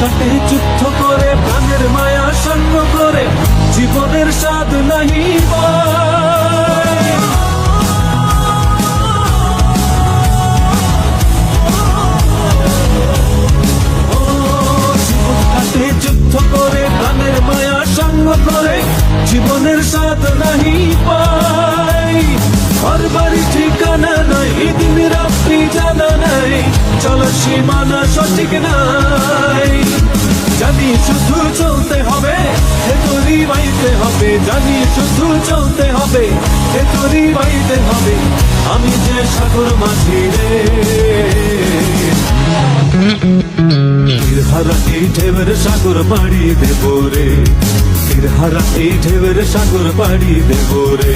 কাটে যুদ্ধ করে প্রাণের মায়া সঙ্গ করে জীবনের স্বাদ নাহি পায়। ও জীবন কাটে যুদ্ধ করে প্রাণের মায়া সঙ্গ করে জীবনের স্বাদ নাহি পায়। ঘর বাড়ি ঠিকানা নাই, দিন রাত্রি জানা নাই, চলো সীমানা সঠিক নাই। জানি শুধু চলতে হবে, ভেতরি বাইতে হবে, জানি শুধু চলতে হবে, ভেতরি বাইতে হবে। আমি যে সাগর মাঝি রে, হারা এই ঢেউয়ের সাগর পাড়ি দেব রে, হারা এই ঢেউয়ের সাগর পাড়ি দেব রে।